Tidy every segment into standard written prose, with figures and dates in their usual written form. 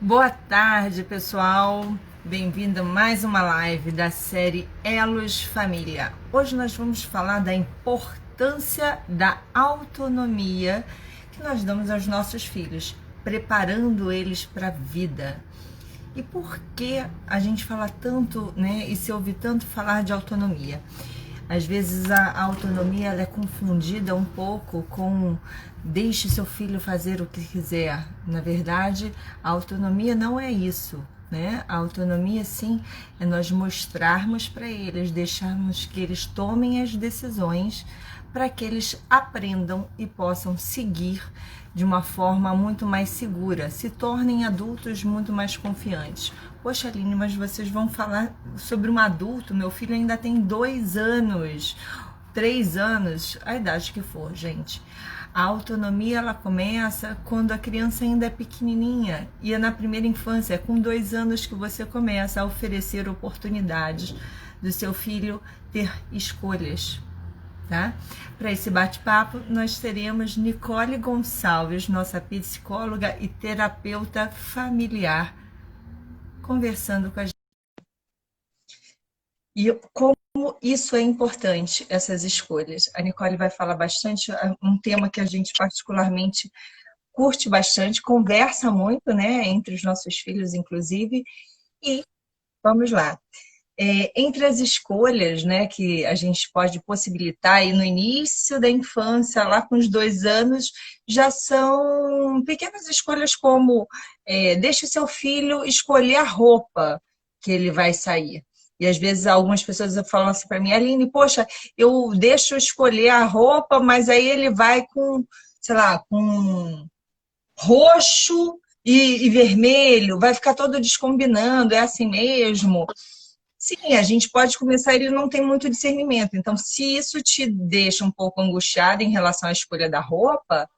Boa tarde, pessoal. Bem-vindo a mais uma live da série Elos Família. Hoje nós vamos falar da importância da autonomia que nós damos aos nossos filhos, preparando eles para a vida. E por que a gente fala tanto, né, e se ouve tanto falar de autonomia? Às vezes a autonomia ela é confundida um pouco com deixe seu filho fazer o que quiser. Na verdade, a autonomia não é isso, né? A autonomia, sim, é nós mostrarmos para eles, deixarmos que eles tomem as decisões para que eles aprendam e possam seguir de uma forma muito mais segura, se tornem adultos muito mais confiantes. Poxa, Aline, mas vocês vão falar sobre um adulto? Meu filho ainda tem 2 anos, 3 anos, a idade que for, gente. A autonomia ela começa quando a criança ainda é pequenininha e é na primeira infância, é com 2 anos que você começa a oferecer oportunidades do seu filho ter escolhas. Tá? Para esse bate-papo, nós teremos Nicole Gonçalves, nossa psicóloga e terapeuta familiar, conversando com a gente. E como isso é importante, essas escolhas. A Nicole vai falar bastante, um tema que a gente particularmente curte bastante, conversa muito, né, entre os nossos filhos, inclusive, e vamos lá. Entre as escolhas, né, que a gente pode possibilitar aí no início da infância, lá com os 2 anos, já são pequenas escolhas como deixe seu filho escolher a roupa que ele vai sair. E às vezes algumas pessoas falam assim para mim, Aline, poxa, eu deixo escolher a roupa, mas aí ele vai com, sei lá, com roxo e vermelho, vai ficar todo descombinando, é assim mesmo. Sim, a gente pode começar, ele não tem muito discernimento. Então, se isso te deixa um pouco angustiado em relação à escolha da roupa,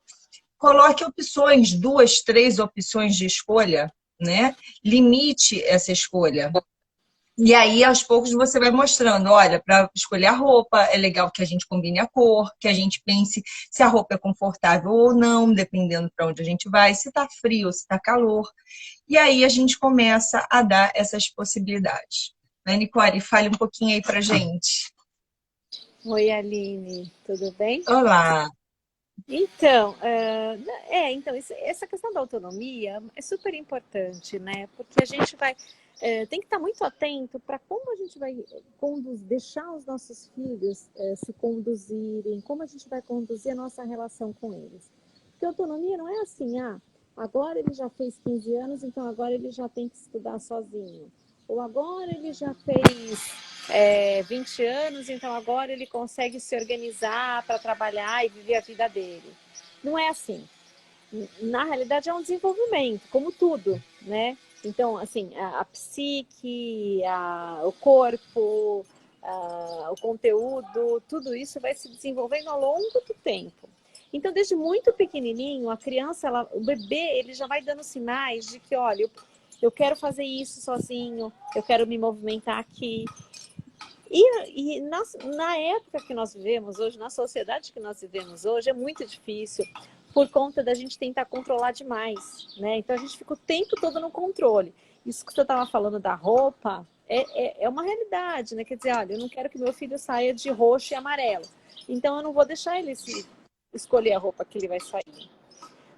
coloque opções, 2, 3 opções de escolha, né? Limite essa escolha. E aí, aos poucos, você vai mostrando, olha, para escolher a roupa, é legal que a gente combine a cor, que a gente pense se a roupa é confortável ou não, dependendo para onde a gente vai, se está frio, se está calor. E aí a gente começa a dar essas possibilidades. Né, Nicole, fale um pouquinho aí pra gente. Oi, Aline, tudo bem? Olá. Então, essa questão da autonomia é super importante, né? Porque a gente tem que estar muito atento para como a gente vai deixar os nossos filhos se conduzirem, como a gente vai conduzir a nossa relação com eles. Porque autonomia não é assim, agora ele já fez 15 anos, então agora ele já tem que estudar sozinho. Ou agora ele já fez 20 anos, então agora ele consegue se organizar para trabalhar e viver a vida dele. Não é assim. Na realidade é um desenvolvimento, como tudo, né? Então, assim, a psique, o corpo, o conteúdo, tudo isso vai se desenvolvendo ao longo do tempo. Então, desde muito pequenininho, a criança, o bebê, ele já vai dando sinais de que, olha, eu quero fazer isso sozinho, eu quero me movimentar aqui, na época que nós vivemos hoje, na sociedade que nós vivemos hoje, é muito difícil por conta da gente tentar controlar demais, né? Então a gente fica o tempo todo no controle. Isso que você estava falando da roupa é uma realidade, né? Quer dizer, olha, eu não quero que meu filho saia de roxo e amarelo, então eu não vou deixar ele escolher a roupa que ele vai sair.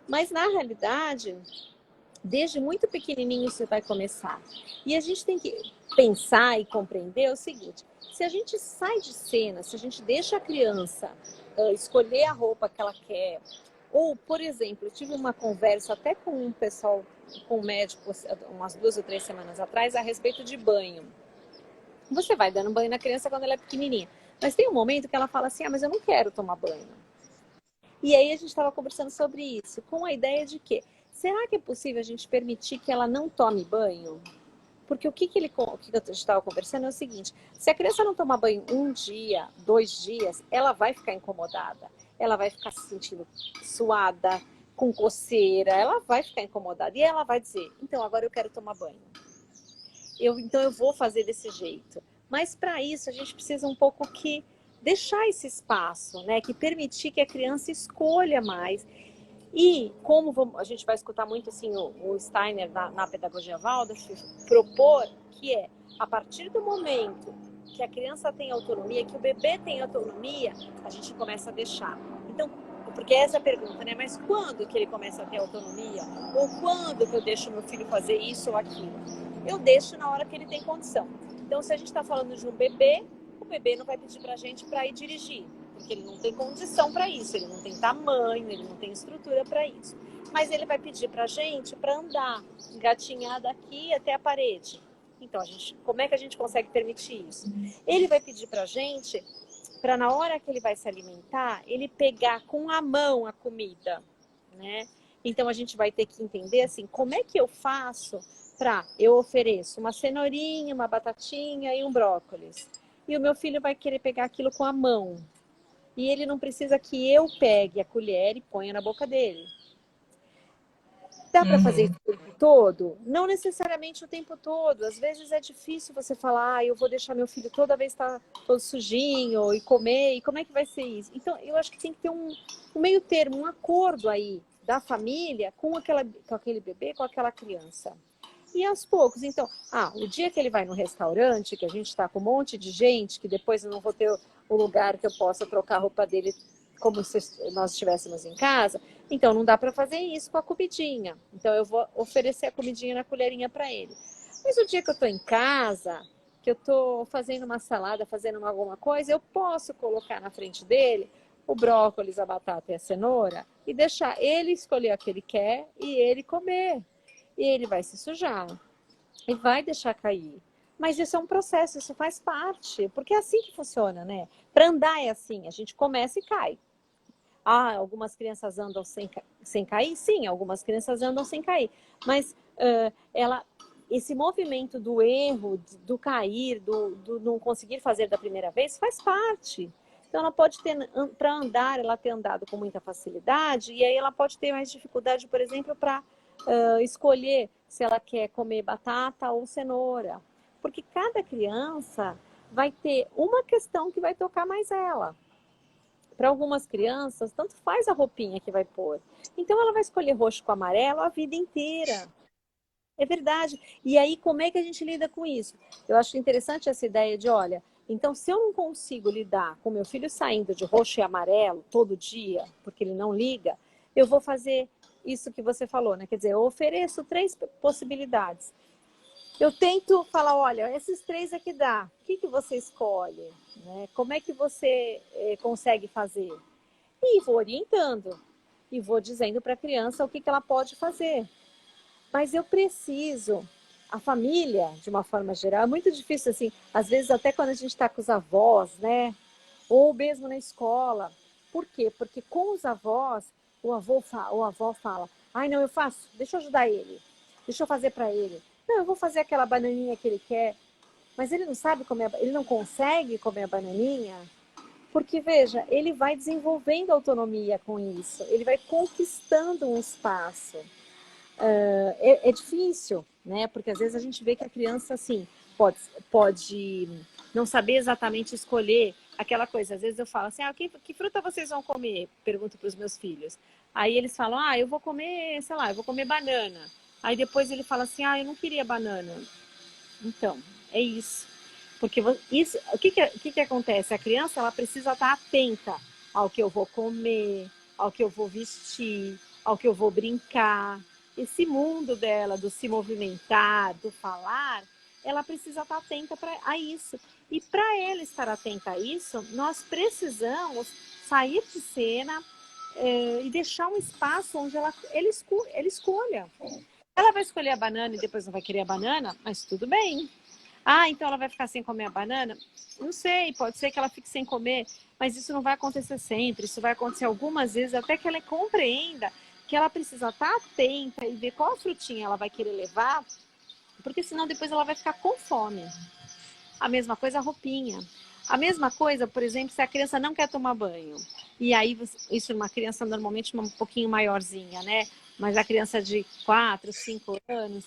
Mas na realidade, desde muito pequenininho você vai começar. E a gente tem que pensar e compreender o seguinte: se a gente sai de cena, se a gente deixa a criança escolher a roupa que ela quer, ou, por exemplo, eu tive uma conversa até com um pessoal, com um médico, umas 2 ou 3 semanas atrás, a respeito de banho. Você vai dando banho na criança quando ela é pequenininha, mas tem um momento que ela fala assim, mas eu não quero tomar banho. E aí a gente estava conversando sobre isso, com a ideia de que, será que é possível a gente permitir que ela não tome banho? Porque o que a gente estava conversando é o seguinte: se a criança não tomar banho um dia, 2 dias, ela vai ficar incomodada, ela vai ficar se sentindo suada, com coceira, ela vai ficar incomodada e ela vai dizer: então agora eu quero tomar banho. Então eu vou fazer desse jeito. Mas para isso a gente precisa um pouco que deixar esse espaço, né? Que permitir que a criança escolha mais. E como a gente vai escutar muito assim o Steiner na pedagogia Waldorf propor que a partir do momento que a criança tem autonomia, que o bebê tem autonomia, a gente começa a deixar. Então, porque essa é a pergunta, né? Mas quando que ele começa a ter autonomia? Ou quando que eu deixo meu filho fazer isso ou aquilo? Eu deixo na hora que ele tem condição. Então, se a gente está falando de um bebê, o bebê não vai pedir para a gente para ir dirigir, porque ele não tem condição para isso, ele não tem tamanho, ele não tem estrutura para isso. Mas ele vai pedir para a gente para andar, engatinhar daqui até a parede. Então, como é que a gente consegue permitir isso? Ele vai pedir para a gente, para na hora que ele vai se alimentar, ele pegar com a mão a comida, né? Então, a gente vai ter que entender, assim, como é que eu faço eu ofereço uma cenourinha, uma batatinha e um brócolis. E o meu filho vai querer pegar aquilo com a mão. E ele não precisa que eu pegue a colher e ponha na boca dele. Dá para fazer isso o tempo todo? Não necessariamente o tempo todo. Às vezes é difícil você falar, eu vou deixar meu filho toda vez estar todo sujinho e comer. E como é que vai ser isso? Então, eu acho que tem que ter um meio termo, um acordo aí da família com aquele bebê, com aquela criança. E aos poucos, então, o dia que ele vai no restaurante, que a gente está com um monte de gente, que depois eu não vou ter o lugar que eu possa trocar a roupa dele como se nós estivéssemos em casa, então não dá para fazer isso com a comidinha. Então eu vou oferecer a comidinha na colherinha para ele. Mas o dia que eu estou em casa, que eu estou fazendo uma salada, fazendo alguma coisa, eu posso colocar na frente dele o brócolis, a batata e a cenoura e deixar ele escolher o que ele quer e ele comer. E ele vai se sujar e vai deixar cair. Mas isso é um processo, isso faz parte, porque é assim que funciona, né? Para andar é assim, a gente começa e cai. Algumas crianças andam sem cair? Sim, algumas crianças andam sem cair. Mas esse movimento do erro, do cair, do não conseguir fazer da primeira vez, faz parte. Então, ela pode ter, para andar, ela ter andado com muita facilidade, e aí ela pode ter mais dificuldade, por exemplo, para escolher se ela quer comer batata ou cenoura. Porque cada criança vai ter uma questão que vai tocar mais ela. Para algumas crianças, tanto faz a roupinha que vai pôr. Então, ela vai escolher roxo com amarelo a vida inteira. É verdade. E aí, como é que a gente lida com isso? Eu acho interessante essa ideia de, olha, então se eu não consigo lidar com meu filho saindo de roxo e amarelo todo dia, porque ele não liga, eu vou fazer isso que você falou, né? Quer dizer, eu ofereço 3 possibilidades. Eu tento falar, olha, esses 3 aqui dá. O que você escolhe? Né? Como é que você consegue fazer? E vou orientando. E vou dizendo para a criança o que ela pode fazer. Mas eu preciso, a família, de uma forma geral, é muito difícil, assim, às vezes até quando a gente está com os avós, né? Ou mesmo na escola. Por quê? Porque com os avós, a avó fala, não, eu faço, deixa eu ajudar ele, deixa eu fazer para ele. Não, eu vou fazer aquela bananinha que ele quer, mas ele não sabe comer, ele não consegue comer a bananinha, porque, veja, ele vai desenvolvendo autonomia com isso, ele vai conquistando um espaço. É difícil, né? Porque às vezes a gente vê que a criança, assim, pode não saber exatamente escolher aquela coisa. Às vezes eu falo assim, que fruta vocês vão comer? Pergunto para os meus filhos. Aí eles falam, eu vou comer, sei lá, eu vou comer banana. Aí depois ele fala assim, eu não queria banana. Então, é isso. Porque isso, o que acontece? A criança, ela precisa estar atenta ao que eu vou comer, ao que eu vou vestir, ao que eu vou brincar. Esse mundo dela, do se movimentar, do falar, ela precisa estar atenta a isso. E para ela estar atenta a isso, nós precisamos sair de cena e deixar um espaço onde ele escolha. Ela vai escolher a banana e depois não vai querer a banana, mas tudo bem. Então ela vai ficar sem comer a banana? Não sei, pode ser que ela fique sem comer, mas isso não vai acontecer sempre, isso vai acontecer algumas vezes, até que ela compreenda que ela precisa estar atenta e ver qual frutinha ela vai querer levar, porque senão depois ela vai ficar com fome. A mesma coisa a roupinha. A mesma coisa, por exemplo, se a criança não quer tomar banho. E aí, isso é uma criança normalmente um pouquinho maiorzinha, né? Mas a criança de 4, 5 anos,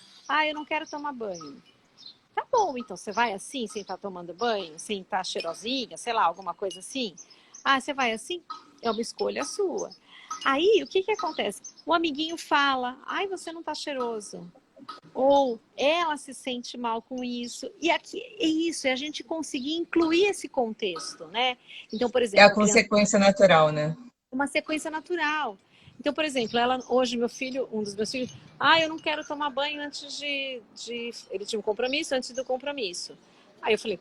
eu não quero tomar banho. Tá bom, então você vai assim, sem estar tomando banho, sem estar cheirosinha, sei lá, alguma coisa assim? Você vai assim? É uma escolha sua. Aí, o que que acontece? O amiguinho fala, ai, você não tá cheiroso. Ou ela se sente mal com isso. E aqui é isso, é a gente conseguir incluir esse contexto, né? Então, por É exemplo, a a criança consequência natural, né? uma sequência natural. Então, por exemplo, ela hoje, meu filho, um dos meus filhos, eu não quero tomar banho antes de... Ele tinha um compromisso antes do compromisso. Aí eu falei,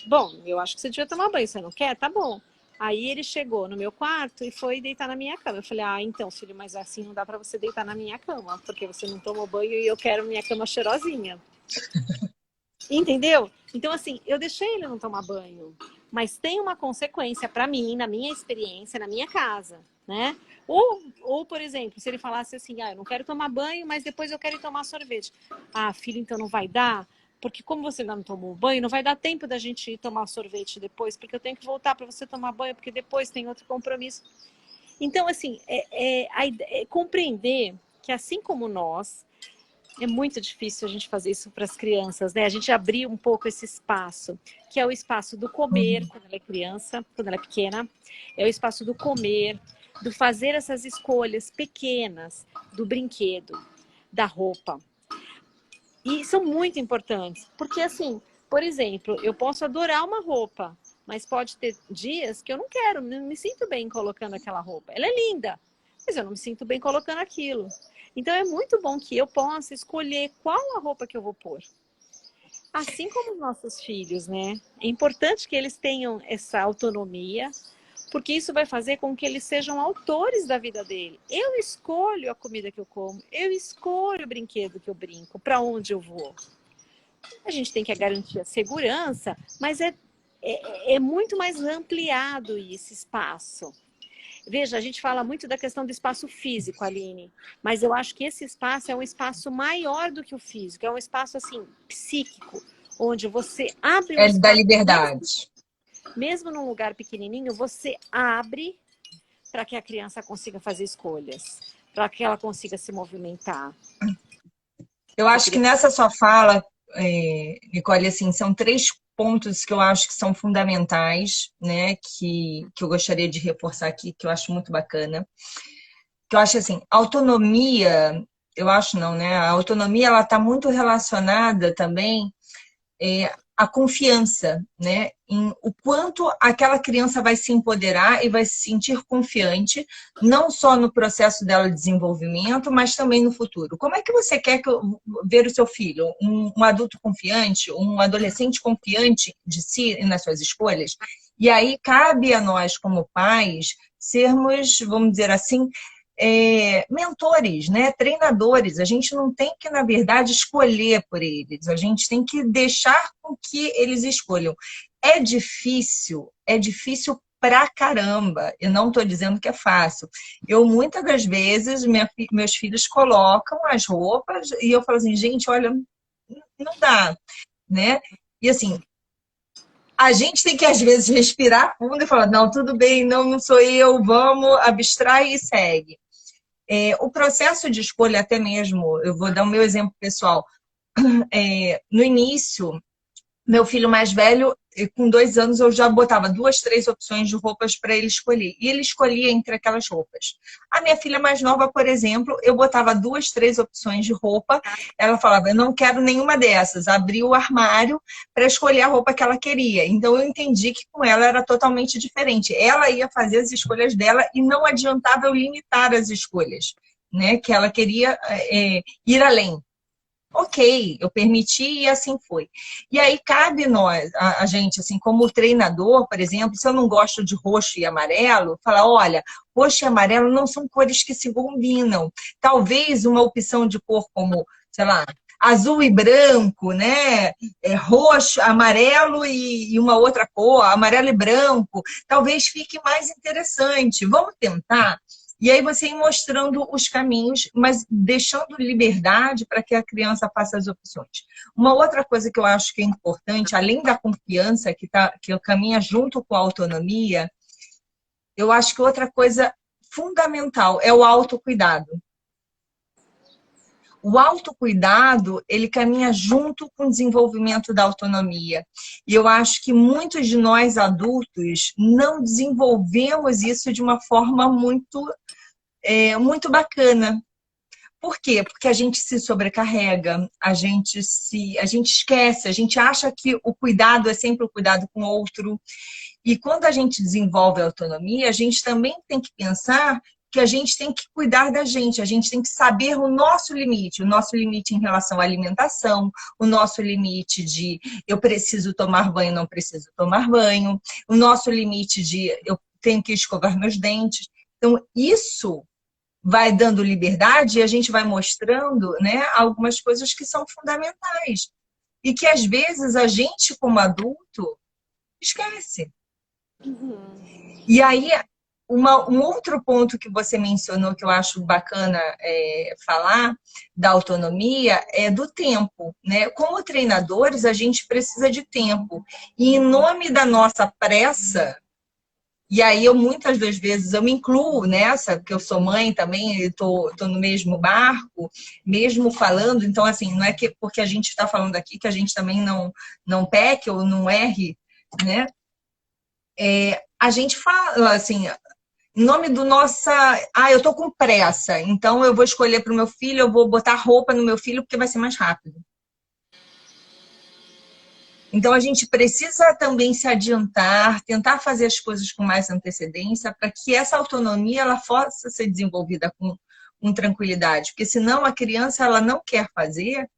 bom, eu acho que você devia tomar banho, você não quer? Tá bom. Aí ele chegou no meu quarto e foi deitar na minha cama. Eu falei, então, filho, mas assim não dá pra você deitar na minha cama, porque você não tomou banho e eu quero minha cama cheirosinha. Entendeu? Então, assim, eu deixei ele não tomar banho, mas tem uma consequência para mim, na minha experiência, na minha casa, né? Ou, por exemplo, se ele falasse assim, eu não quero tomar banho, mas depois eu quero ir tomar sorvete. Filho, então não vai dar, porque como você ainda não tomou banho, não vai dar tempo da gente ir tomar sorvete depois, porque eu tenho que voltar para você tomar banho, porque depois tem outro compromisso. Então, assim, compreender que assim como nós, é muito difícil a gente fazer isso para as crianças, né? A gente abrir um pouco esse espaço, que é o espaço do comer, quando ela é criança, quando ela é pequena, é o espaço do comer, do fazer essas escolhas pequenas, do brinquedo, da roupa. E são muito importantes, porque assim, por exemplo, eu posso adorar uma roupa, mas pode ter dias que eu não quero, não me sinto bem colocando aquela roupa. Ela é linda, mas eu não me sinto bem colocando aquilo. Então é muito bom que eu possa escolher qual a roupa que eu vou pôr. Assim como os nossos filhos, né? É importante que eles tenham essa autonomia, porque isso vai fazer com que eles sejam autores da vida dele. Eu escolho a comida que eu como, eu escolho o brinquedo que eu brinco, para onde eu vou. A gente tem que garantir a segurança, mas é muito mais ampliado esse espaço. Veja, a gente fala muito da questão do espaço físico, Aline, mas eu acho que esse espaço é um espaço maior do que o físico, é um espaço, assim, psíquico, onde você abre um É da espaço, liberdade. mesmo num lugar pequenininho, você abre para que a criança consiga fazer escolhas, para que ela consiga se movimentar. Eu acho que nessa sua fala, Nicole, assim, são 3 pontos que eu acho que são fundamentais, né? Que eu gostaria de reforçar aqui, que eu acho muito bacana. Que eu acho assim, autonomia, eu acho não, né? A autonomia ela está muito relacionada também a confiança, né? Em o quanto aquela criança vai se empoderar e vai se sentir confiante, não só no processo dela de desenvolvimento, mas também no futuro. Como é que você quer ver o seu filho? Um adulto confiante, um adolescente confiante de si e nas suas escolhas? E aí cabe a nós, como pais, sermos, vamos dizer assim, mentores, né? Treinadores. A gente não tem que, na verdade, escolher por eles. A gente tem que deixar com que eles escolham. É difícil pra caramba. Eu não estou dizendo que é fácil. Eu, muitas das vezes, meus filhos colocam as roupas e eu falo assim, gente, olha, não dá, né? E assim, a gente tem que, às vezes, respirar fundo e falar, não, tudo bem, não sou eu, vamos, abstrai e segue. O processo de escolha, até mesmo, eu vou dar o meu exemplo pessoal. No início, meu filho mais velho, com 2 anos, eu já botava 2, 3 opções de roupas para ele escolher. E ele escolhia entre aquelas roupas. A minha filha mais nova, por exemplo, eu botava 2, 3 opções de roupa. Ela falava, eu não quero nenhuma dessas. Abria o armário para escolher a roupa que ela queria. Então, eu entendi que com ela era totalmente diferente. Ela ia fazer as escolhas dela e não adiantava eu limitar as escolhas, né? Que ela queria ir além. Ok, eu permiti e assim foi. E aí cabe nós, a gente, assim, como treinador, por exemplo, se eu não gosto de roxo e amarelo, falar, olha, roxo e amarelo não são cores que se combinam. Talvez uma opção de cor como, sei lá, azul e branco, né? Roxo, amarelo e uma outra cor, amarelo e branco, talvez fique mais interessante. Vamos tentar? E aí você ir mostrando os caminhos, mas deixando liberdade para que a criança faça as opções. Uma outra coisa que eu acho que é importante, além da confiança que caminha junto com a autonomia, eu acho que outra coisa fundamental é o autocuidado. O autocuidado, ele caminha junto com o desenvolvimento da autonomia. E eu acho que muitos de nós adultos não desenvolvemos isso de uma forma muito muito bacana. Por quê? Porque a gente se sobrecarrega, a gente esquece, a gente acha que o cuidado é sempre o cuidado com o outro. E quando a gente desenvolve a autonomia, a gente também tem que pensar que a gente tem que cuidar da gente, a gente tem que saber o nosso limite em relação à alimentação, o nosso limite de eu preciso tomar banho, não preciso tomar banho, o nosso limite de eu tenho que escovar meus dentes. Então, isso vai dando liberdade e a gente vai mostrando, né, algumas coisas que são fundamentais e que às vezes a gente, como adulto, esquece. E aí, um outro ponto que você mencionou que eu acho bacana falar da autonomia é do tempo, né? Como treinadores, a gente precisa de tempo. E em nome da nossa pressa, e aí eu muitas das vezes eu me incluo nessa, porque eu sou mãe também, estou no mesmo barco, mesmo falando, então assim, não é que porque a gente está falando aqui que a gente também não peque ou não erre, né? A gente fala assim, em nome do nossa. Ah, eu tô com pressa, então eu vou escolher para o meu filho, eu vou botar roupa no meu filho porque vai ser mais rápido. Então a gente precisa também se adiantar, tentar fazer as coisas com mais antecedência para que essa autonomia ela possa ser desenvolvida com tranquilidade, porque senão a criança ela não quer fazer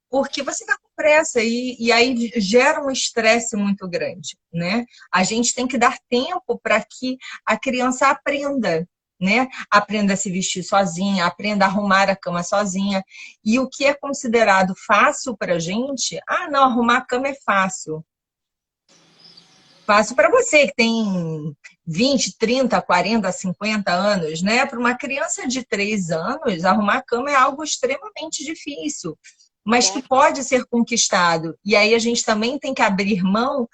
porque você está com pressa e aí gera um estresse muito grande, né? A gente tem que dar tempo para que a criança aprenda, né? Aprenda a se vestir sozinha, aprenda a arrumar a cama sozinha. E o que é considerado fácil para a gente, não, arrumar a cama é fácil. Fácil para você que tem 20, 30, 40, 50 anos, né? Para uma criança de 3 anos, arrumar a cama é algo extremamente difícil, mas que pode ser conquistado. E aí a gente também tem que abrir mão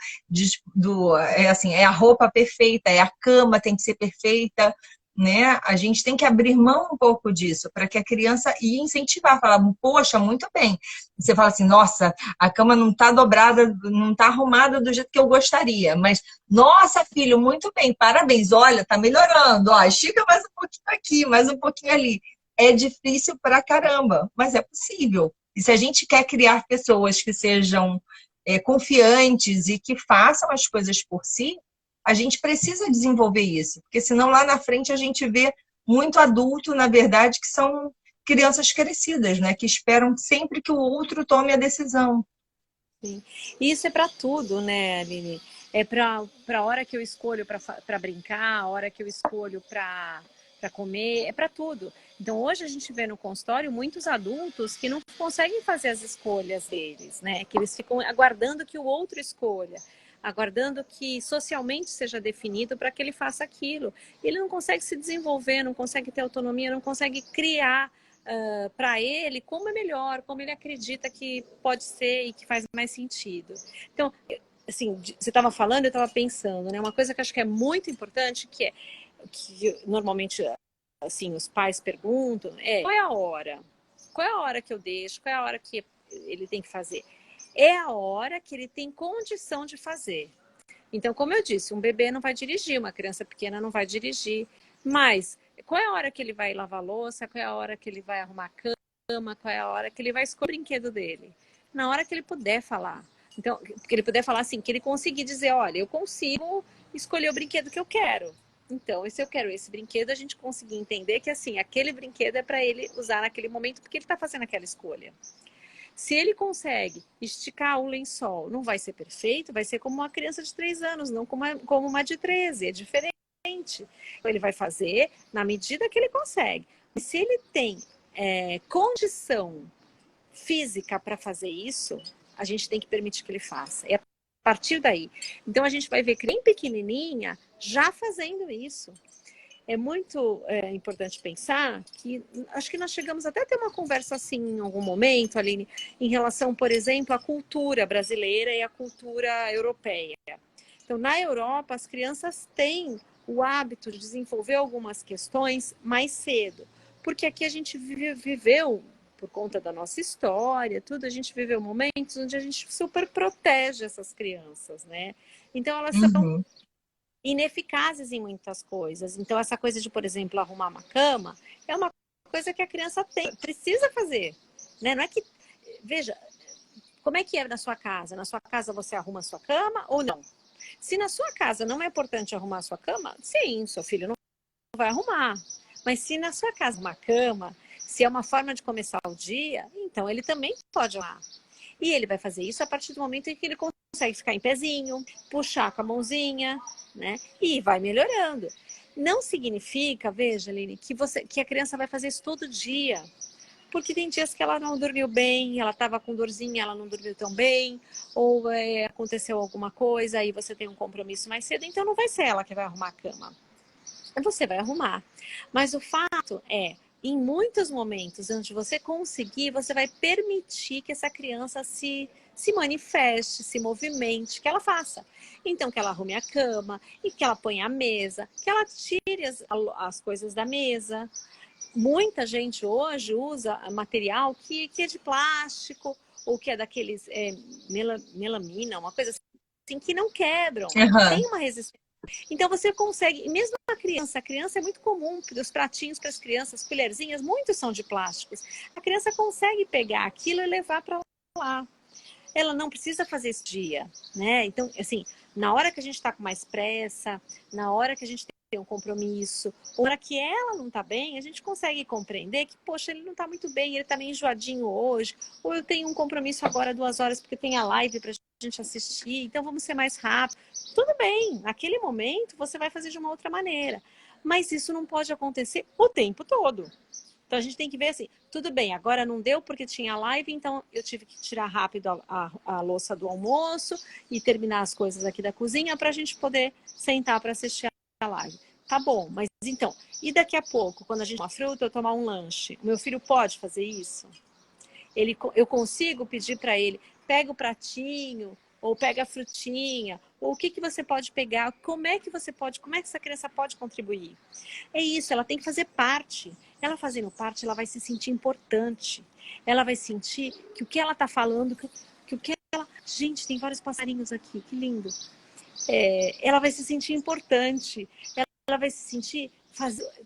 é a roupa perfeita, é a cama tem que ser perfeita, né? A gente tem que abrir mão um pouco disso para que a criança e incentivar, falar, poxa, muito bem. Você fala assim, nossa, a cama não está dobrada, não está arrumada do jeito que eu gostaria, mas nossa, filho, muito bem, parabéns, olha, tá melhorando, ó, estica mais um pouquinho aqui, mais um pouquinho ali. É difícil pra caramba, mas é possível. E se a gente quer criar pessoas que sejam confiantes e que façam as coisas por si, a gente precisa desenvolver isso, porque senão lá na frente a gente vê muito adulto, na verdade, que são crianças crescidas, né? Que esperam sempre que o outro tome a decisão. Sim. Isso é para tudo, né, Aline? É para a hora que eu escolho para brincar, a hora que eu escolho para comer, é para tudo. Então, hoje a gente vê no consultório muitos adultos que não conseguem fazer as escolhas deles, né? Que eles ficam aguardando que o outro escolha, aguardando que socialmente seja definido para que ele faça aquilo. Ele não consegue se desenvolver, não consegue ter autonomia, não consegue criar para ele como é melhor, como ele acredita que pode ser e que faz mais sentido. Então, assim, você estava falando, eu estava pensando, né? Uma coisa que eu acho que é muito importante, que normalmente assim os pais perguntam, qual é a hora? Qual é a hora que eu deixo? Qual é a hora que ele tem que fazer? É a hora que ele tem condição de fazer. Então, como eu disse, um bebê não vai dirigir, uma criança pequena não vai dirigir, mas qual é a hora que ele vai lavar a louça? Qual é a hora que ele vai arrumar a cama? Qual é a hora que ele vai escolher o brinquedo dele? Na hora que ele puder falar. Então, que ele puder falar assim, que ele conseguir dizer, olha, eu consigo escolher o brinquedo que eu quero. Então, se eu quero esse brinquedo, a gente conseguir entender que assim, aquele brinquedo é para ele usar naquele momento porque ele está fazendo aquela escolha. Se ele consegue esticar o lençol, não vai ser perfeito, vai ser como uma criança de 3 anos, não como uma de 13, é diferente. Ele vai fazer na medida que ele consegue. E se ele tem condição física para fazer isso, a gente tem que permitir que ele faça. É a partir daí. Então a gente vai ver que nem pequenininha já fazendo isso. É muito importante pensar que acho que nós chegamos até a ter uma conversa assim em algum momento, Aline, em relação, por exemplo, à cultura brasileira e à cultura europeia. Então, na Europa, as crianças têm o hábito de desenvolver algumas questões mais cedo, porque aqui a gente viveu, por conta da nossa história, tudo, a gente viveu momentos onde a gente super protege essas crianças, né? Então, elas são ineficazes em muitas coisas. Então, essa coisa de, por exemplo, arrumar uma cama, é uma coisa que a criança precisa fazer. Né? Não é que... Veja, como é que é na sua casa? Na sua casa você arruma a sua cama ou não? Se na sua casa não é importante arrumar a sua cama, sim, seu filho não vai arrumar. Mas se na sua casa uma cama, se é uma forma de começar o dia, então ele também pode arrumar. E ele vai fazer isso a partir do momento em que ele consegue ficar em pezinho, puxar com a mãozinha, né? E vai melhorando. Não significa, veja, Aline, que a criança vai fazer isso todo dia. Porque tem dias que ela não dormiu bem, ela estava com dorzinha, ela não dormiu tão bem, ou aconteceu alguma coisa, aí você tem um compromisso mais cedo, então não vai ser ela que vai arrumar a cama. Você vai arrumar. Mas o fato é, em muitos momentos onde você conseguir, você vai permitir que essa criança se manifeste, se movimente, que ela faça. Então, que ela arrume a cama, e que ela ponha a mesa, que ela tire as coisas da mesa. Muita gente hoje usa material que é de plástico, ou que é daqueles melamina, uma coisa assim, que não quebram. Uhum. Tem uma resistência. Então você consegue, mesmo a criança é muito comum, os pratinhos para as crianças, as colherzinhas, muitos são de plásticos. A criança consegue pegar aquilo e levar para lá. Ela não precisa fazer esse dia, né? Então, assim, na hora que a gente está com mais pressa, na hora que a gente tem um compromisso, ou na hora que ela não está bem, a gente consegue compreender que, poxa, ele não está muito bem, ele está meio enjoadinho hoje, ou eu tenho um compromisso agora 2 horas porque tem a live para a gente assistir, então vamos ser mais rápido. Tudo bem, naquele momento você vai fazer de uma outra maneira, mas isso não pode acontecer o tempo todo. Então a gente tem que ver assim, tudo bem, agora não deu porque tinha live, então eu tive que tirar rápido a louça do almoço e terminar as coisas aqui da cozinha para a gente poder sentar para assistir a live. Tá bom, mas então, e daqui a pouco, quando a gente tomar fruta ou tomar um lanche, o meu filho pode fazer isso? Eu consigo pedir para ele, pega o pratinho, ou pega a frutinha, ou o que você pode pegar, como é que essa criança pode contribuir? É isso, ela tem que fazer parte. Ela fazendo parte, ela vai se sentir importante. Ela vai sentir que o que ela está falando, que o que ela... Gente, tem vários passarinhos aqui, que lindo. Ela vai se sentir importante. Ela vai se sentir...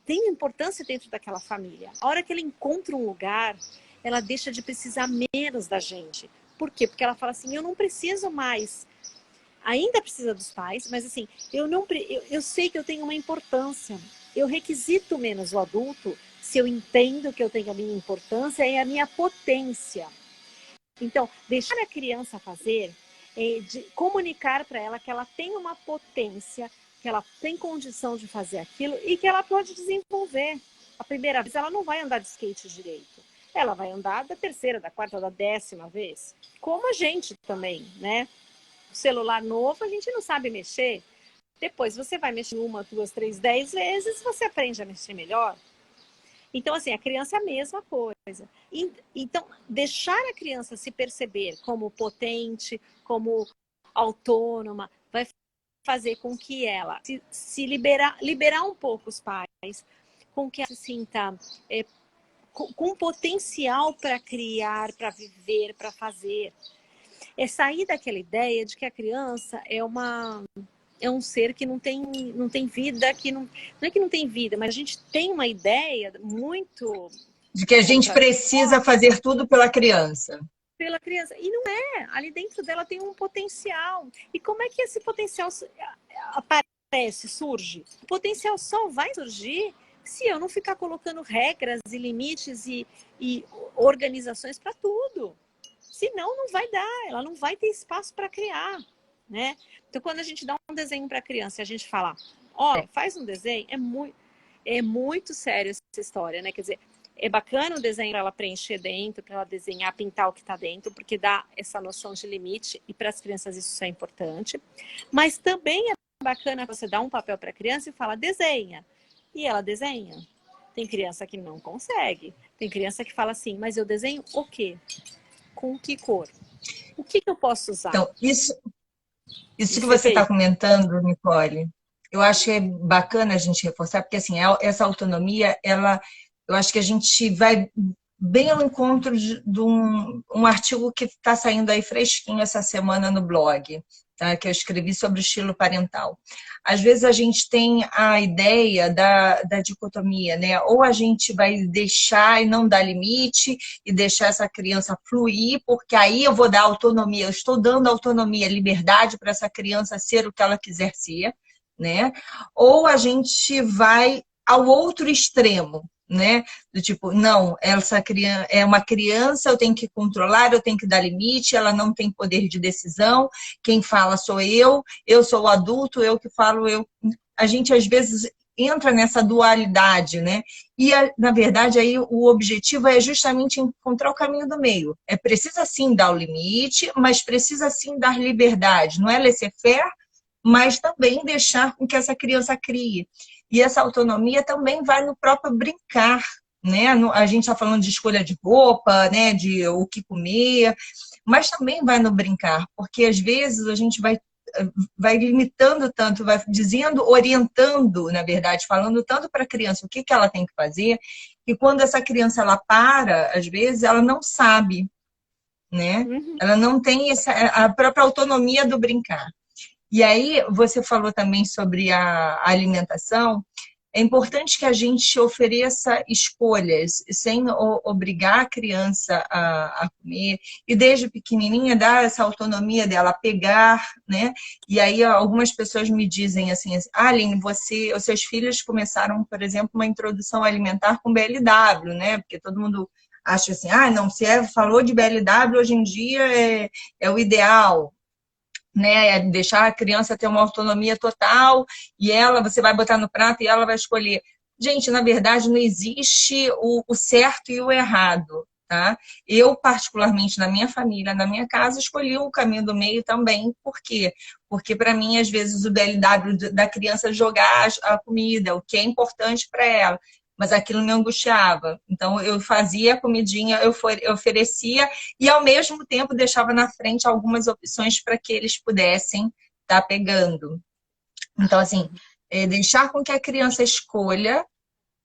Tem importância dentro daquela família. A hora que ela encontra um lugar, ela deixa de precisar menos da gente. Por quê? Porque ela fala assim, eu não preciso mais. Ainda precisa dos pais, mas assim, eu sei que eu tenho uma importância. Eu requisito menos o adulto se eu entendo que eu tenho a minha importância e a minha potência. Então, deixar a criança fazer, de comunicar para ela que ela tem uma potência, que ela tem condição de fazer aquilo e que ela pode desenvolver. A primeira vez ela não vai andar de skate direito. Ela vai andar da 3ª, da 4ª, da 10ª vez. Como a gente também, né? O celular novo, a gente não sabe mexer. Depois você vai mexer 1, 2, 3, 10 vezes, você aprende a mexer melhor. Então, assim, a criança é a mesma coisa. Então, deixar a criança se perceber como potente, como autônoma, vai fazer com que ela se liberar um pouco os pais, com que ela se sinta com potencial para criar, para viver, para fazer. É sair daquela ideia de que a criança é um ser que não tem vida, que não é que não tem vida, mas a gente tem uma ideia muito... De que a gente precisa fazer tudo pela criança. Pela criança. E não é. Ali dentro dela tem um potencial. E como é que esse potencial aparece, surge? O potencial só vai surgir se eu não ficar colocando regras e limites e organizações para tudo. Senão não vai dar, ela não vai ter espaço para criar, né? Então, quando a gente dá um desenho para a criança e a gente fala, faz um desenho, é muito sério essa história, né? Quer dizer, é bacana o desenho para ela preencher dentro, para ela desenhar, pintar o que está dentro, porque dá essa noção de limite e para as crianças isso é importante. Mas também é bacana você dar um papel para a criança e falar, desenha. E ela desenha. Tem criança que não consegue. Tem criança que fala assim, mas eu desenho o quê? Com que cor? O que eu posso usar? Então, isso que você está comentando, Nicole, eu acho que é bacana a gente reforçar, porque assim, essa autonomia, eu acho que a gente vai bem ao encontro de um artigo que está saindo aí fresquinho essa semana no blog, tá? Que eu escrevi sobre o estilo parental. Às vezes a gente tem a ideia da dicotomia, né? Ou a gente vai deixar e não dar limite e deixar essa criança fluir, porque aí eu vou dar autonomia, eu estou dando autonomia, liberdade para essa criança ser o que ela quiser ser, né? Ou a gente vai ao outro extremo, né? Do tipo, não, essa criança é uma criança, eu tenho que controlar, eu tenho que dar limite, ela não tem poder de decisão, quem fala sou eu sou o adulto, eu que falo, eu. A gente às vezes entra nessa dualidade, né? E na verdade aí o objetivo é justamente encontrar o caminho do meio. É precisa sim dar o limite, mas precisa sim dar liberdade, não é laissez-faire, mas também deixar com que essa criança crie. E essa autonomia também vai no próprio brincar, né? A gente está falando de escolha de roupa, né? De o que comer, mas também vai no brincar, porque às vezes a gente vai limitando tanto, vai dizendo, orientando, na verdade, falando tanto para a criança o que ela tem que fazer, que quando essa criança ela para, às vezes ela não sabe, né? Ela não tem a própria autonomia do brincar. E aí, você falou também sobre a alimentação. É importante que a gente ofereça escolhas, sem obrigar a criança a comer. E desde pequenininha, dar essa autonomia dela, pegar, né? E aí, algumas pessoas me dizem assim, Aline, os seus filhos começaram, por exemplo, uma introdução alimentar com BLW, né? Porque todo mundo acha assim, não, se falou de BLW, hoje em dia é o ideal, né, deixar a criança ter uma autonomia total e você vai botar no prato e ela vai escolher. Gente, na verdade, não existe o certo e o errado, tá? Eu, particularmente, na minha família, na minha casa, escolhi o caminho do meio também. Por quê? Porque, para mim, às vezes, o BLW da criança jogar a comida, o que é importante para ela, mas aquilo me angustiava. Então, eu fazia a comidinha, eu oferecia e, ao mesmo tempo, deixava na frente algumas opções para que eles pudessem estar pegando. Então, assim, deixar com que a criança escolha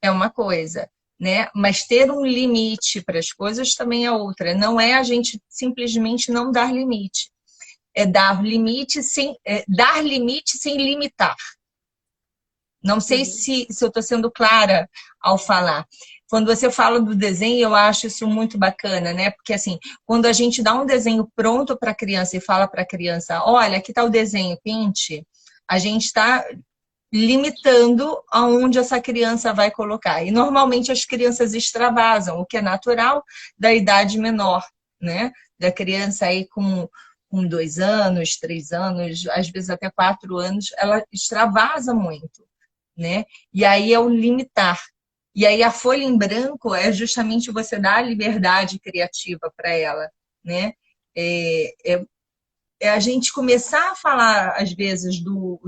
é uma coisa, né? Mas ter um limite para as coisas também é outra. Não é a gente simplesmente não dar limite. É dar limite sem limitar. Não sei se eu estou sendo clara ao falar. Quando você fala do desenho, eu acho isso muito bacana, né? Porque, assim, quando a gente dá um desenho pronto para a criança e fala para a criança, olha, aqui está o desenho, pinte, a gente está limitando aonde essa criança vai colocar. E, normalmente, as crianças extravasam, o que é natural da idade menor, né? Da criança aí com 2 anos, 3 anos, às vezes até 4 anos, ela extravasa muito, né? E aí é o limitar. E aí a folha em branco é justamente você dar a liberdade criativa para ela, né? É a gente começar a falar, às vezes, do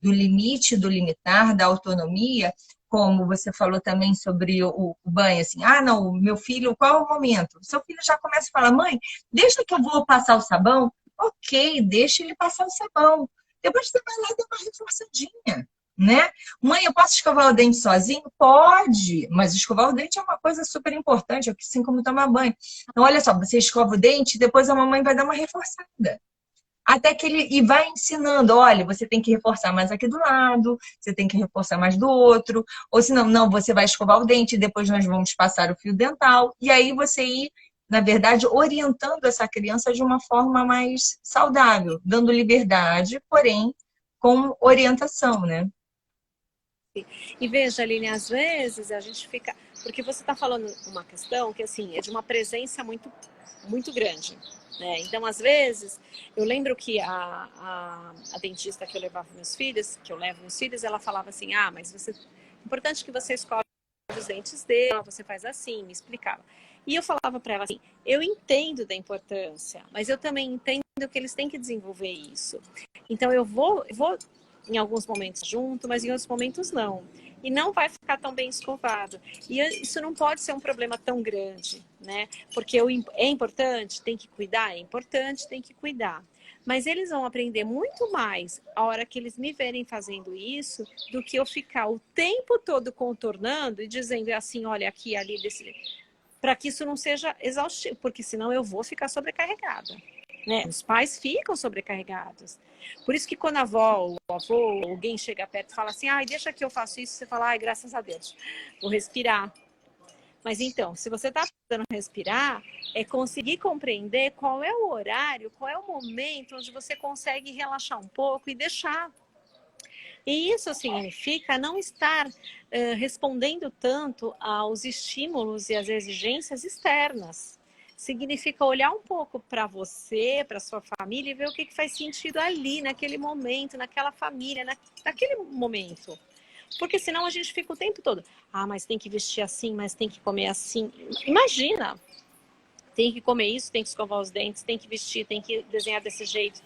limite, do limitar, da autonomia, como você falou também sobre o banho, assim, não, meu filho, qual é o momento? Seu filho já começa a falar, mãe, deixa que eu vou passar o sabão. Ok, deixa ele passar o sabão. Depois você vai lá e dá uma reforçadinha, né? Mãe, eu posso escovar o dente sozinho? Pode, mas escovar o dente é uma coisa super importante, assim como tomar banho. Então, olha só, você escova o dente, depois a mamãe vai dar uma reforçada. Até que ele vai ensinando, olha, você tem que reforçar mais aqui do lado, você tem que reforçar mais do outro, ou senão, não, você vai escovar o dente, depois nós vamos passar o fio dental, e aí você ir, na verdade, orientando essa criança de uma forma mais saudável, dando liberdade, porém, com orientação, né? E veja, Aline, às vezes a gente fica... Porque você está falando uma questão que, assim, é de uma presença muito, muito grande, né? Então, às vezes, eu lembro que a dentista que eu levava meus filhos, ela falava assim, mas é importante que você escove os dentes dele, você faz assim, me explicava. E eu falava para ela assim, eu entendo da importância, mas eu também entendo que eles têm que desenvolver isso. Então, eu vou em alguns momentos junto, mas em outros momentos não. E não vai ficar tão bem escovado. E isso não pode ser um problema tão grande, né? Porque é importante, tem que cuidar? É importante, tem que cuidar. Mas eles vão aprender muito mais a hora que eles me verem fazendo isso do que eu ficar o tempo todo contornando e dizendo assim, olha, aqui, ali, para que isso não seja exaustivo, porque senão eu vou ficar sobrecarregada. né? Os pais ficam sobrecarregados. Por isso que quando a avó, o avô, alguém chega perto e fala assim, ai, deixa que eu faço isso, você fala, ai, graças a Deus, vou respirar. Mas então, se você está precisando respirar, é conseguir compreender qual é o horário, qual é o momento onde você consegue relaxar um pouco e deixar. E isso significa não estar respondendo tanto aos estímulos e às exigências externas. Significa olhar um pouco para você, para sua família e ver o que faz sentido ali, naquele momento, naquela família, naquele momento. Porque senão a gente fica o tempo todo, ah, mas tem que vestir assim, mas tem que comer assim. Imagina, tem que comer isso, tem que escovar os dentes, tem que vestir, tem que desenhar desse jeito.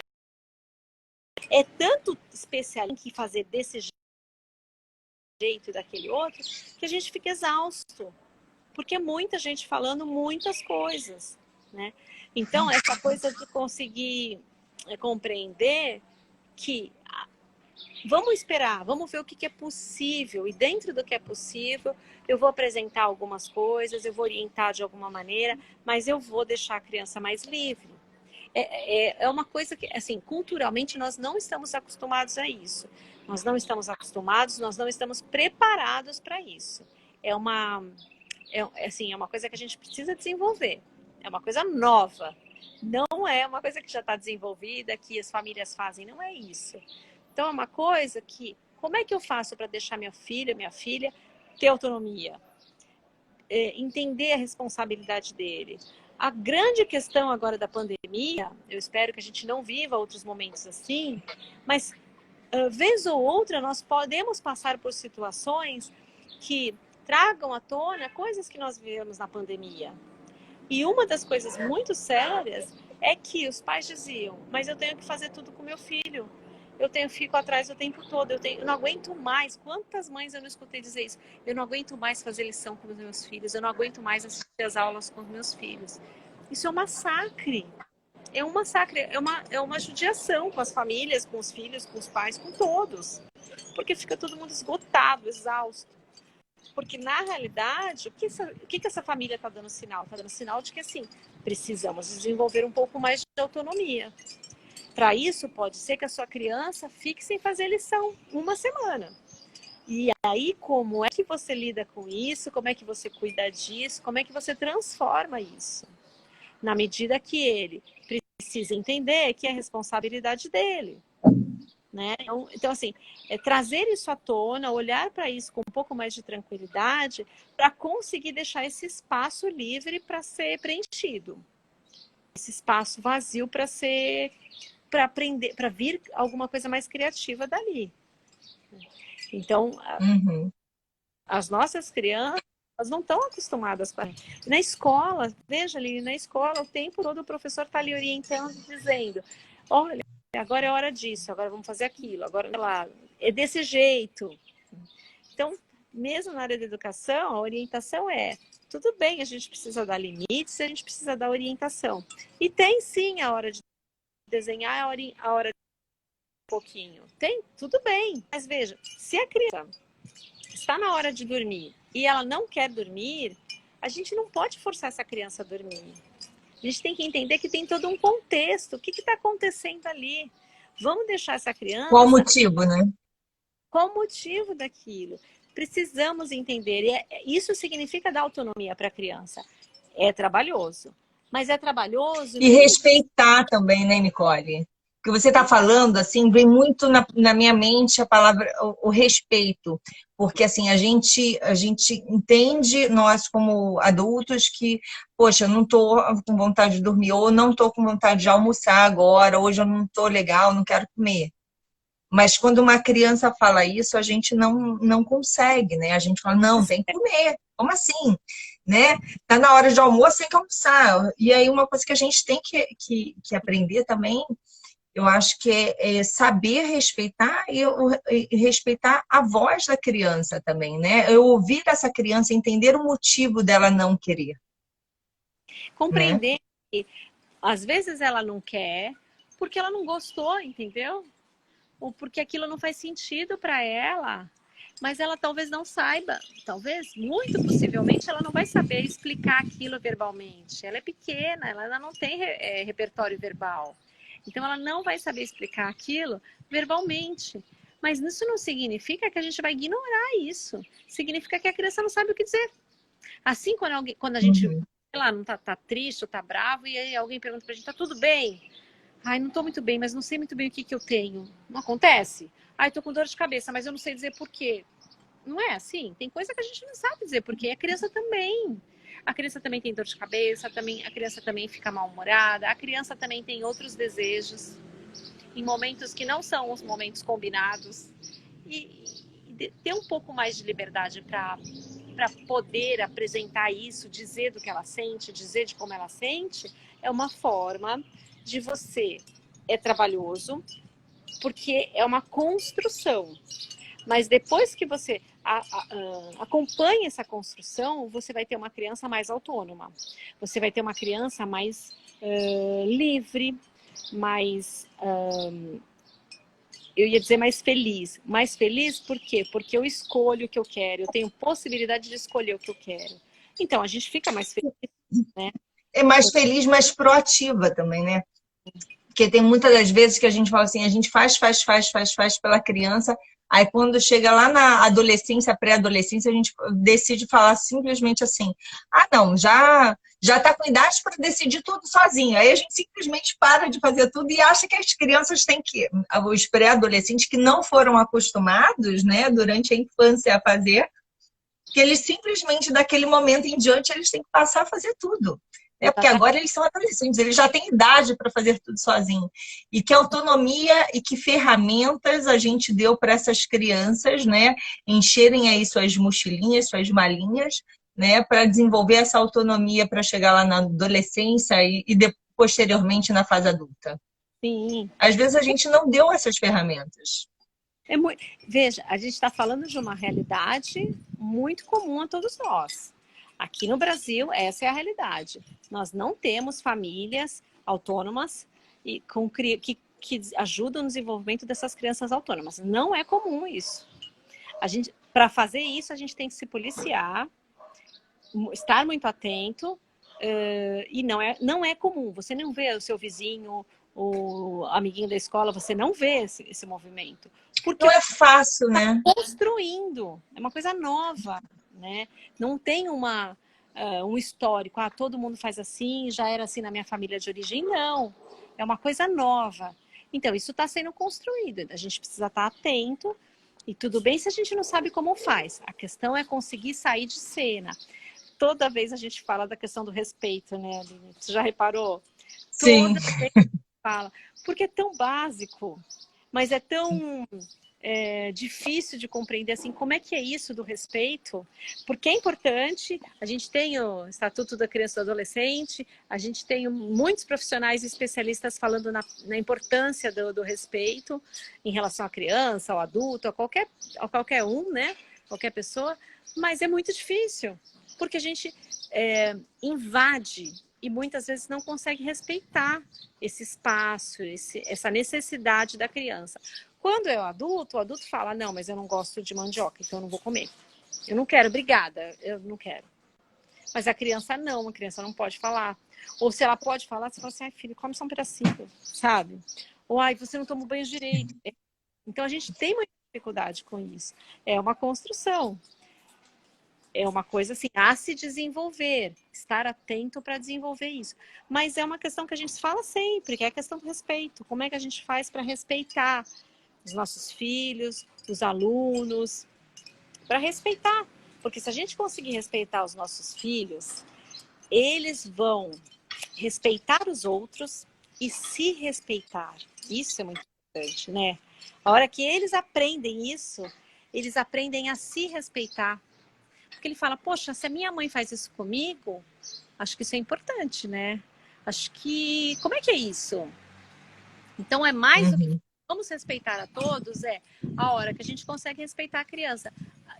É tanto especial em que fazer desse jeito e daquele outro, que a gente fica exausto. Porque é muita gente falando muitas coisas, né? Então, essa coisa de conseguir compreender que vamos esperar, vamos ver o que é possível. E dentro do que é possível, eu vou apresentar algumas coisas, eu vou orientar de alguma maneira, mas eu vou deixar a criança mais livre. É uma coisa que, assim, culturalmente nós não estamos acostumados a isso. Nós não estamos acostumados, nós não estamos preparados para isso. É uma coisa que a gente precisa desenvolver. É uma coisa nova. Não é uma coisa que já está desenvolvida, que as famílias fazem. Não é isso. Então, é uma coisa que, como é que eu faço para deixar minha filha, ter autonomia? Entender a responsabilidade dele. A grande questão agora da pandemia, eu espero que a gente não viva outros momentos assim, mas vez ou outra nós podemos passar por situações que tragam à tona coisas que nós vivemos na pandemia. E uma das coisas muito sérias é que os pais diziam, mas eu tenho que fazer tudo com meu filho. Fico atrás o tempo todo, eu não aguento mais. Quantas mães eu não escutei dizer isso? Eu não aguento mais fazer lição com os meus filhos, eu não aguento mais assistir as aulas com os meus filhos. Isso é um massacre. É um massacre, é uma judiação com as famílias, com os filhos, com os pais, com todos. Porque fica todo mundo esgotado, exausto. Porque, na realidade, o que essa família está dando sinal? Está dando sinal de que, assim, precisamos desenvolver um pouco mais de autonomia. Para isso, pode ser que a sua criança fique sem fazer lição uma semana. E aí, como é que você lida com isso? Como é que você cuida disso? Como é que você transforma isso? Na medida que ele precisa entender que é responsabilidade dele. Né? Então, assim, trazer isso à tona, olhar para isso com um pouco mais de tranquilidade, para conseguir deixar esse espaço livre para ser preenchido. Esse espaço vazio para aprender, para vir alguma coisa mais criativa dali. Então, as nossas crianças, elas não estão acostumadas com isso. Na escola, veja ali, na escola, o tempo todo o professor está ali orientando, dizendo, olha, agora é hora disso, agora vamos fazer aquilo, agora lá, é desse jeito. Então, mesmo na área da educação, a orientação tudo bem, a gente precisa dar limites, a gente precisa dar orientação. E tem sim a hora de desenhar, a hora de um pouquinho. Tem, tudo bem. Mas veja, se a criança está na hora de dormir e ela não quer dormir, a gente não pode forçar essa criança a dormir. A gente tem que entender que tem todo um contexto. O que está acontecendo ali? Vamos deixar essa criança... Qual o motivo, né? Qual o motivo daquilo? Precisamos entender. Isso significa dar autonomia para a criança. É trabalhoso. Mas é trabalhoso... E respeitar também, né, Nicole? O que você está falando, assim, vem muito na minha mente a palavra, o respeito. Porque, assim, a gente entende, nós como adultos, que, poxa, eu não estou com vontade de dormir, ou não estou com vontade de almoçar agora, hoje eu não estou legal, não quero comer. Mas quando uma criança fala isso, a gente não consegue, né? A gente fala, não, tem que comer. Como assim? Né? Tá na hora de almoço, tem que almoçar. E aí uma coisa que a gente tem que aprender também, eu acho que é saber respeitar e respeitar a voz da criança também, né? Eu ouvir essa criança, entender o motivo dela não querer. Compreender, né? Que às vezes ela não quer porque ela não gostou, entendeu? Ou porque aquilo não faz sentido para ela. mas ela talvez não saiba, talvez, muito possivelmente, ela não vai saber explicar aquilo verbalmente. Ela é pequena, ela ainda não tem repertório verbal. Então, ela não vai saber explicar aquilo verbalmente. Mas isso não significa que a gente vai ignorar isso. Significa que a criança não sabe o que dizer. Assim, quando a gente, sei lá, não tá triste ou tá bravo, e aí alguém pergunta pra gente, tá tudo bem? Ai, não tô muito bem, mas não sei muito bem o que eu tenho. Não acontece? Ai, tô com dor de cabeça, mas eu não sei dizer por quê. Não é assim? Tem coisa que a gente não sabe dizer por quê. A criança também. A criança também tem dor de cabeça, a criança também fica mal-humorada, a criança também tem outros desejos em momentos que não são os momentos combinados. E ter um pouco mais de liberdade para poder apresentar isso, dizer do que ela sente, dizer de como ela sente, é uma forma de você. É trabalhoso, porque é uma construção. Mas depois que você acompanha essa construção, você vai ter uma criança mais autônoma. Você vai ter uma criança mais livre, mais... eu ia dizer mais feliz. Mais feliz por quê? Porque eu escolho o que eu quero. Eu tenho possibilidade de escolher o que eu quero. Então, a gente fica mais feliz, né? É mais feliz, mais proativa também, né? Porque tem muitas das vezes que a gente fala assim, a gente faz pela criança, aí quando chega lá na adolescência, pré-adolescência, a gente decide falar simplesmente assim, ah não, já tá com idade para decidir tudo sozinho. Aí a gente simplesmente para de fazer tudo e acha que as crianças têm que, os pré-adolescentes que não foram acostumados, né, durante a infância a fazer, que eles simplesmente daquele momento em diante eles têm que passar a fazer tudo. Porque agora eles são adolescentes, eles já têm idade para fazer tudo sozinho. E que autonomia e que ferramentas a gente deu para essas crianças, né, encherem aí suas mochilinhas, suas malinhas, né, para desenvolver essa autonomia para chegar lá na adolescência posteriormente na fase adulta. Sim. Às vezes a gente não deu essas ferramentas. Veja, a gente está falando de uma realidade muito comum a todos nós. Aqui no Brasil, essa é a realidade. Nós não temos famílias autônomas e que ajudam no desenvolvimento dessas crianças autônomas. Não é comum isso. Para fazer isso, a gente tem que se policiar, estar muito atento, e não é comum. Você não vê o seu vizinho, o amiguinho da escola, você não vê esse movimento. Porque não é fácil, né? Construindo, é uma coisa nova, né? Não tem um histórico, todo mundo faz assim, já era assim na minha família de origem, não. É uma coisa nova. Então, isso está sendo construído, a gente precisa estar atento, e tudo bem se a gente não sabe como faz. A questão é conseguir sair de cena. Toda vez a gente fala da questão do respeito, né? Você já reparou? Sim. Toda vez a gente fala, porque é tão básico, mas é tão difícil de compreender, assim, como é que é isso do respeito, porque é importante, a gente tem o Estatuto da Criança e do Adolescente, a gente tem muitos profissionais e especialistas falando na importância do respeito em relação à criança, ao adulto, a qualquer um, né, qualquer pessoa, mas é muito difícil, porque a gente invade e muitas vezes não consegue respeitar esse espaço, essa necessidade da criança. Quando é o adulto fala, não, mas eu não gosto de mandioca, então eu não vou comer. Eu não quero, obrigada, eu não quero. Mas a criança não pode falar. Ou se ela pode falar, você fala assim, ai filho, come só um pedacinho, sabe? Ou, ai, você não toma o banho direito. Então a gente tem muita dificuldade com isso. É uma construção. É uma coisa assim, a se desenvolver, estar atento para desenvolver isso. Mas é uma questão que a gente fala sempre, que é a questão do respeito. Como é que a gente faz para respeitar os nossos filhos, os alunos, para respeitar. Porque se a gente conseguir respeitar os nossos filhos, eles vão respeitar os outros e se respeitar. Isso é muito importante, né? A hora que eles aprendem isso, eles aprendem a se respeitar. Porque ele fala, poxa, se a minha mãe faz isso comigo, acho que isso é importante, né? Acho que... Como é que é isso? Então, é mais do que vamos respeitar a todos, é a hora que a gente consegue respeitar a criança,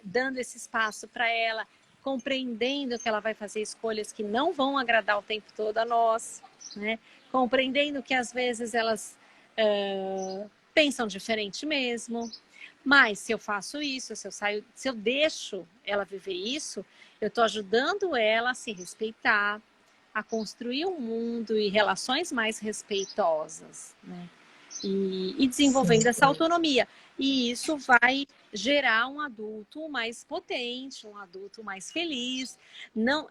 dando esse espaço para ela, compreendendo que ela vai fazer escolhas que não vão agradar o tempo todo a nós, né? Compreendendo que às vezes elas pensam diferente mesmo, Mas se eu faço isso, se eu deixo ela viver isso, eu estou ajudando ela a se respeitar, a construir um mundo e relações mais respeitosas, né? E desenvolvendo Sim. essa autonomia. E isso vai gerar um adulto mais potente, um adulto mais feliz. Não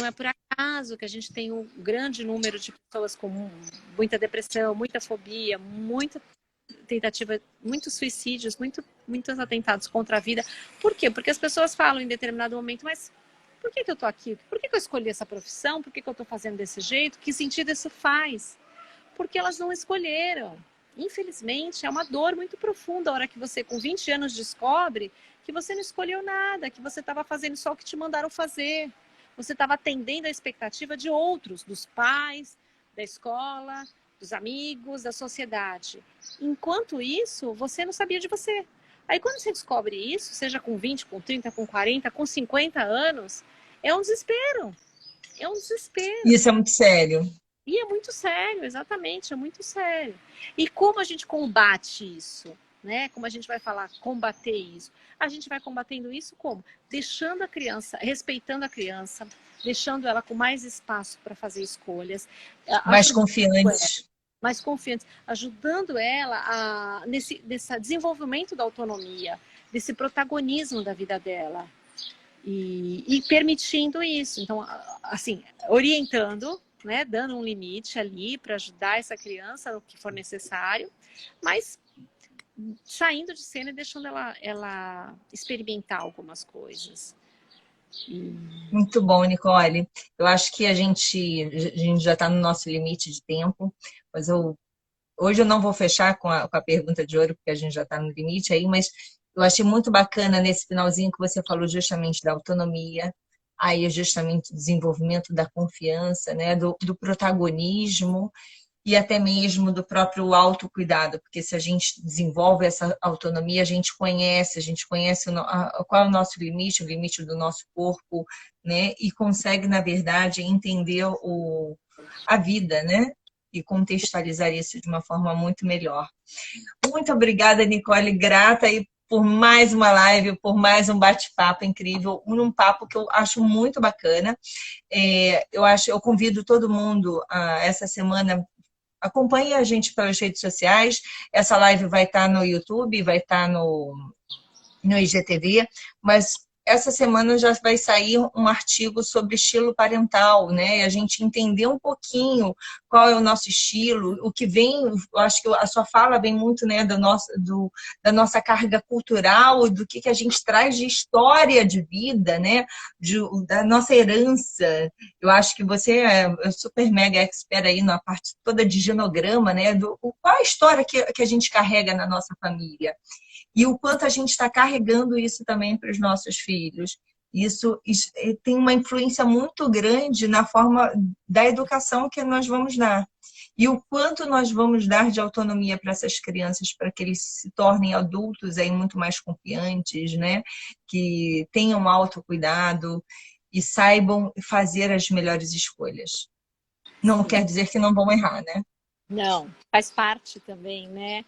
é por acaso que a gente tem um grande número de pessoas com muita depressão, muita fobia, muita tentativa, muitos suicídios, muitos atentados contra a vida. Por quê? Porque as pessoas falam em determinado momento, mas por que eu estou aqui? Por que eu escolhi essa profissão? Por que eu estou fazendo desse jeito? Que sentido isso faz? Porque elas não escolheram. Infelizmente, é uma dor muito profunda a hora que você, com 20 anos, descobre que você não escolheu nada, que você estava fazendo só o que te mandaram fazer. Você estava atendendo a expectativa de outros, dos pais, da escola, dos amigos, da sociedade. Enquanto isso, você não sabia de você. Aí quando você descobre isso, seja com 20, com 30, com 40, com 50 anos, é um desespero. É um desespero. Isso é muito sério. E é muito sério, exatamente, é muito sério. E como a gente combate isso? Né? Como a gente vai falar, combater isso? A gente vai combatendo isso como? Deixando a criança, respeitando a criança, deixando ela com mais espaço para fazer escolhas. Mais confiante. Mais confiante, ajudando ela nesse desenvolvimento da autonomia, desse protagonismo da vida dela. E permitindo isso. Então, assim, orientando, né, dando um limite ali para ajudar essa criança no que for necessário, mas saindo de cena e deixando ela experimentar algumas coisas. Muito bom, Nicole. Eu acho que a gente já está no nosso limite de tempo, mas hoje eu não vou fechar com a pergunta de ouro, porque a gente já está no limite aí, mas eu achei muito bacana nesse finalzinho que você falou justamente da autonomia, aí justamente o desenvolvimento da confiança, né, do protagonismo e até mesmo do próprio autocuidado, porque se a gente desenvolve essa autonomia, a gente conhece qual é o limite do nosso corpo, né, e consegue, na verdade, entender a vida, né, e contextualizar isso de uma forma muito melhor. Muito obrigada, Nicole, grata aí por mais uma live, por mais um bate-papo incrível, um papo que eu acho muito bacana. Eu convido todo mundo essa semana, acompanhe a gente pelas redes sociais. Essa live vai estar no YouTube, vai estar no IGTV, mas essa semana já vai sair um artigo sobre estilo parental, né? E a gente entender um pouquinho qual é o nosso estilo, o que vem, eu acho que a sua fala vem muito, né, da nossa carga cultural, do que a gente traz de história de vida, né? Da nossa herança. Eu acho que você é super mega expert aí na parte toda de genograma, né? Qual a história que a gente carrega na nossa família. E o quanto a gente está carregando isso também para os nossos filhos. Isso tem uma influência muito grande na forma da educação que nós vamos dar. E o quanto nós vamos dar de autonomia para essas crianças, para que eles se tornem adultos aí muito mais confiantes, né? Que tenham autocuidado e saibam fazer as melhores escolhas. Não quer dizer que não vão errar, né? Não, faz parte também, né?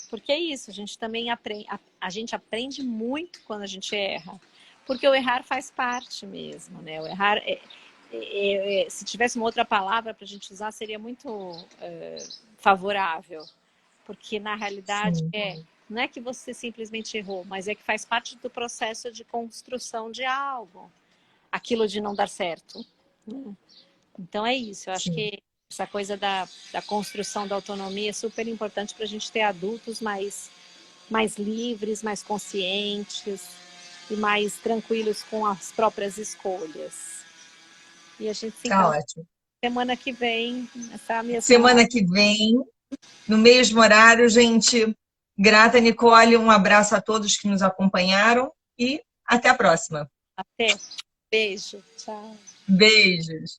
Porque é isso, a gente também aprende, a gente aprende muito quando a gente erra. Porque o errar faz parte mesmo, né? O errar, se tivesse uma outra palavra para a gente usar, seria muito favorável. Porque na realidade não é que você simplesmente errou, mas é que faz parte do processo de construção de algo. Aquilo de não dar certo. Então é isso, eu acho que essa coisa da construção da autonomia é super importante para a gente ter adultos mais livres, mais conscientes e mais tranquilos com as próprias escolhas. E a gente se encontra semana que vem, essa minha semana que vem, no mesmo horário, gente. Grata, Nicole, um abraço a todos que nos acompanharam e até a próxima. Até. Beijo. Tchau. Beijos.